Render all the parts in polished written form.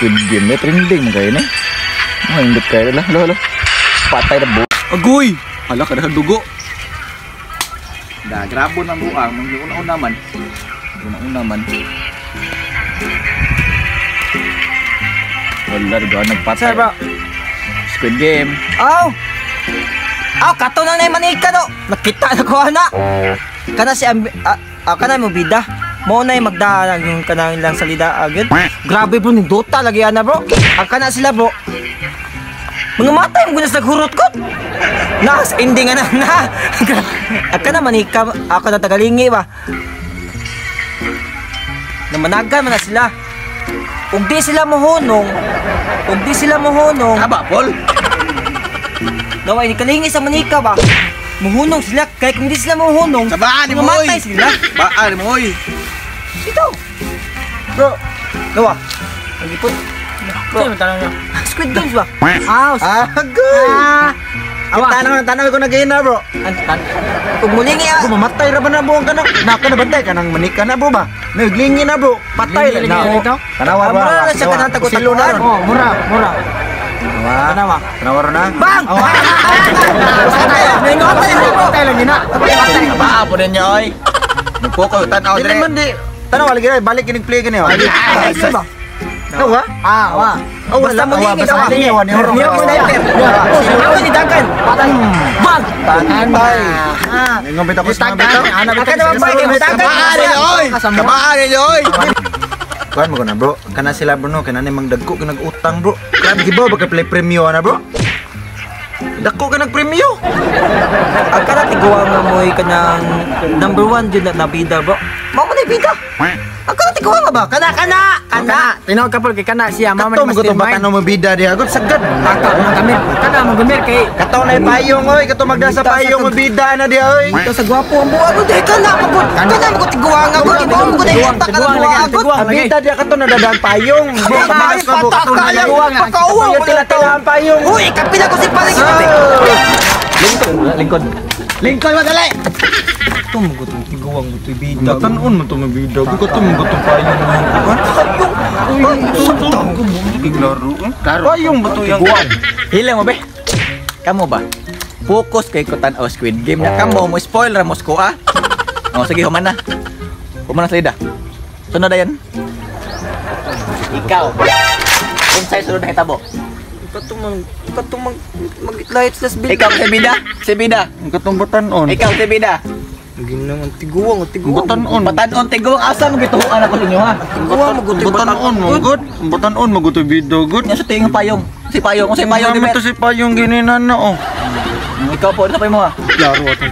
Squid Game na trending mo kayo na. Indot kayo lah. Halo. Patay na buo. Agoy! Hala ka dugo. Da, grabo na buang. Una-una man. Wala rin doon nagpatay. Sir, bro. Squid Game. Kato na yung manika no. Nakita na ko ana. Kana si kana mo bida. Mo na yung magdahan yung kanang lang salida agad. Grabe bro, ning Dota lagi ana bro. Kana sila bro. Mga matay mo gunas naghurot ko. Nas ending na. Kana manika, ako na tagalingi ba. Namanagan man na sila. Ug di sila mohonong. Aba, Paul. Naway ni kalingi sa manika ba. Muhunong sila kay kung di sila muhunong. Sabaan mo mamatay sila. Baan mo oy. Ito. Bro. Nawa. Nagipot. Bro, tanong niyo. Squid Games ba? Good. Tanong ko na gina bro. Kung mulingi Mamatay ra ba na buong kanang nako na bantay kanang manika na bro ba? Naglingi na bro. Patay na. Tanawa ba? Mura na siya kanang tagot-taguan. Mura. Tanawa na. Bang! Patay lagi na. Ba po din niyo oy. Nagpoko tanaw dire. Hindi man di. Tanawa lagi balik kining play gani. Nawa? Basta mulingi daw. Niyo mo na iter. Sino ni Dagan? Bang! Tanay. Ngambit ako sa bitaw. Aka naman ba kay Dagan? Kabaan ni oy. Kuan mo ko na bro. Kana sila bro no, kana ni mangdagko ka nag-utang bro. Grabe ba baka play premyo na bro? Dako ka nag-premyo. Ang kana tiguang nga mo'y kanang number 1 yun na bida bro. Mao mo na bida. Ang kana tiguang nga ba? Kana. Tinawag ka po kay kana siya mama Kato mo ko batan mo bida diha gud sagad. Kana mo gumir kay Kato na payong oy, kato magdasa payong mo bida na diha oy. Ito sa gwapo ang buwan mo di kana magud. Kana mo tiguang nga bro. Ikaw mo na yung tiguang lagi. Ang bida diha kato na dadaan payong. Ay, patak kaya. Pakauwa mo tila payong. Uy, kapila ko si paling. Lingkod madali. Ito mo gutong tiguang gutoy bida. Matanon mo to mabida. Kato mo gato payong mo. Payong ba to yung Hilang mo be? Kamu ba? Focus kay ko tan Squid Game na kamo mo spoil ra mo ko ah. Sige human na. Human na salida. Sunod na yan. Ikaw. Unsay sunod na hitabo? Katumang mag-lights las bil. Ikaw si Bida. ang katong batanon. Ikaw si Bida. Ginang tiguang. Batanon tigong asa mo gituhuan ako ninyo ha. Tiguang magutoy Batanon mo good. Batanon mo gutoy video good. Nya sa tingin payong. Si payong, si payong di Gamit to si payong gininan na oh. Ikaw po sa pay mo ha. Klaro ato.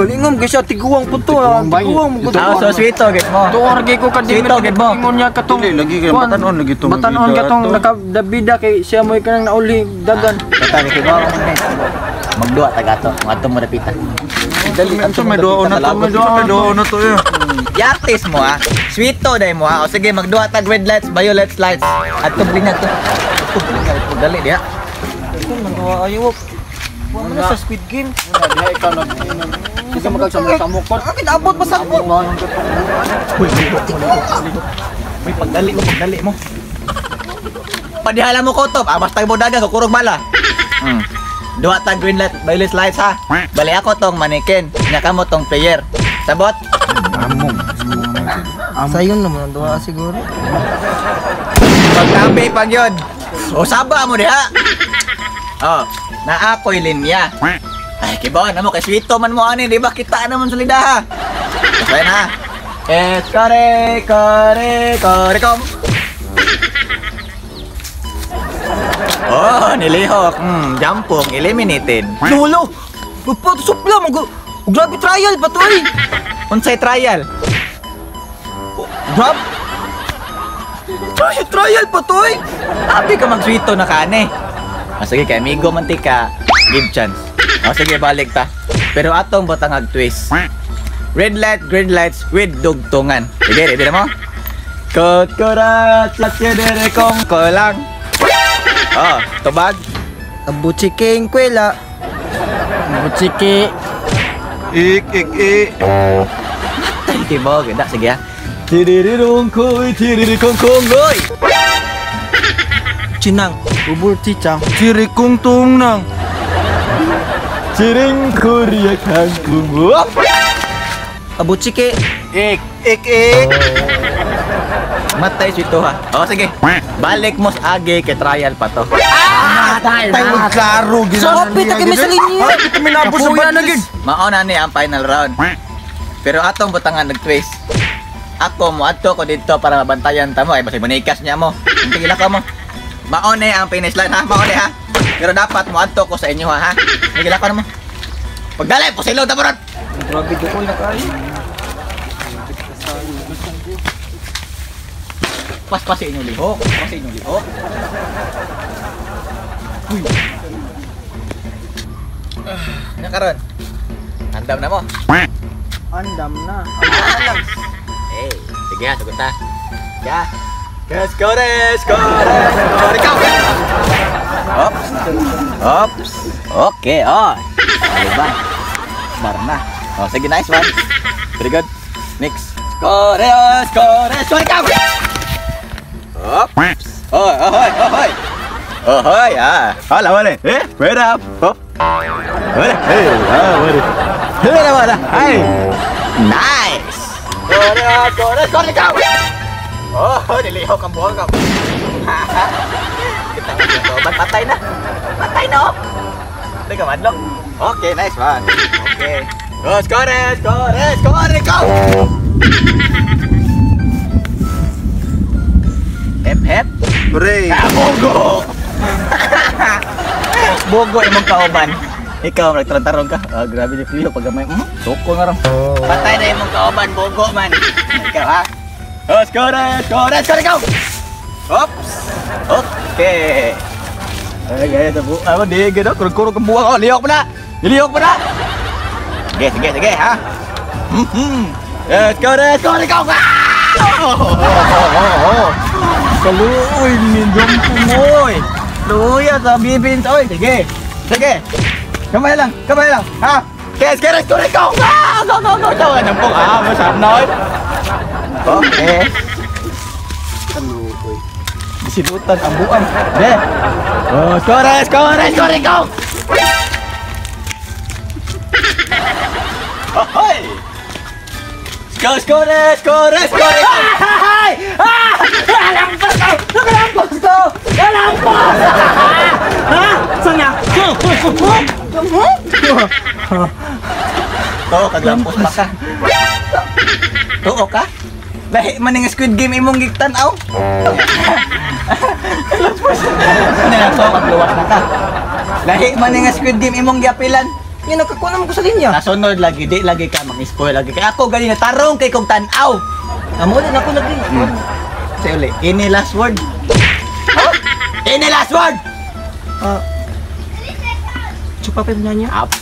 Lingom kasi tiguang po to. Tiguang mo So sweeto get mo. tuor gay ko kadto Sweeto get mo. ingon niya katong Dili lagi kay batanon lagi to. batanon katong nakadabida kay siya mo'y kanang nauli dagan. Kata ni kibaw magduwa tagato. Ngadto mo repita. Dali anto may doon na to ya. Yatis mo ha. Sweeto dai mo ha. O sige magduwa tag red lights, violet lights. Adto blinyag to. Dali dia. Ayaw. Wala na sa Squid Game. Diha ikaw nag kasi magkagsamok ko. Akin abot pa sa abot. May pagdali mo. Padihala mo kotop. Basta mo dagan kukurog bala. Duwa tag green light, violet lights ha. Bali ako tong mannequin. Nya kamo tong player. Sabot? Sayon naman ang duwa siguro. Pagtabi pag yun. O saba mo diha. Oh, na ako'y linya. Ay, kibawan na mo kay sweeto man mo ani, di ba? Kita naman sa lidaha. Okay na. Kare kom. Oh, nilihok. Jampong eliminated. Lolo! Puto supla mo. Grabe trial pa to eh. Unsay trial? Grab? Trial pa to eh. Abi ka mag-sweeto na kane. Sige kay amigo mantika, give chance. Sige balik ta. Pero atong botang twist. Red light, green lights with dugtungan. Sige, ready na mo? Kokorat, lakidere kong kolang. Tubag. Abuchiking kwela. Butsiki. Ik. Tay kibo, ganda sige ha. Tiririrong koy, tiririkong kongoy. Chinang. Bubur cicang. Ciri kung tung nang. Ciring Korea kangkung. Abo chike. Ik. Matay sito ha. Oh sige. Balik mo sa agi kay trial pa to. Tayo klaro gid. Sopi ta kami sa linya. Kita minabos sa Kapuya na badlis. gid. Mao na ni ang final round. Pero atong butangan nag-twist. Ako mo adto ko dito para mabantayan ta mo ay basi manikas niya mo. Tigila ka mo. Mao na ang finish line ha. Mao na ha. Pero dapat mo adto ko sa inyo ha. Tigila ka na mo. Pagdalay po silog ta boron. Grabe ko na kayo. Pas inyo liho. Pas inyo liho. Uy. Nakaron. Andam na mo. Andam na. Eh, sige ha, sagot ha. Ya. Skores. Ikaw. Ops. Okay, oh. Diba? Bar na. Oh, sige, nice one. Very good. Next. Skores. Ikaw. Ops. Ohoy, ah. Hala, wala. Wait up. Hop. Wala. Wala. Wala. Ay. Nice. Skores. Ikaw. Oh, nilihaw kang buhang ka. Kita mo patay na. Oh. Hindi ka madlok. Okay, nice one. Okay. Oh, skores. Ikaw. Hep. Pre. Bogo! Bogo imong kauban. Ikaw nagtarong ka. Ah, grabe ni Clio pag gamay. Soko nga ron. Patay na imong kauban, bogo man. Ikaw ha. Oh, skores ikaw. Oops. Okay. Ay, tabu. Ano di gado kurang kang buwang. Oh, liyok pa na. Sige ha. Skores ikaw. Kaluoy ni Jompumoy. Luya sa bibins oy. Sige. Kamay lang. Ha? Skores ikaw. Go. Tawa nang po. Masarap na oy. Okay. Kaluoy. Disibutan ang buang. De. Oh, skores ikaw. Hoy! Skores! Ay! Nalampas ko! Ha? Sanya? Kaglampos pa ka. Tuo ka? Lahi man ng Squid Game imong gigtanaw. Kagluwas na ka. Lahi man ng Squid Game imong giapilan. Yan nakakuha naman ko sa linya. Nasunod lagi, di lagi ka mag-spoil lagi. Kaya ako gali na tarong kay kong tanaw. Amo din ako lagi. Say uli, any last word? Any last word? Chupa pa niya. Up.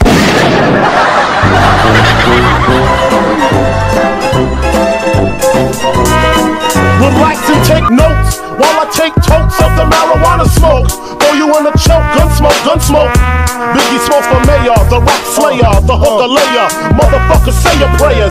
Would like to take notes while I take totes of the marijuana smoke. Throw you in a choke, gun smoke. Biggie Smalls for mayor, the rock slayer, the hooker layer. Motherfucker, say your prayers.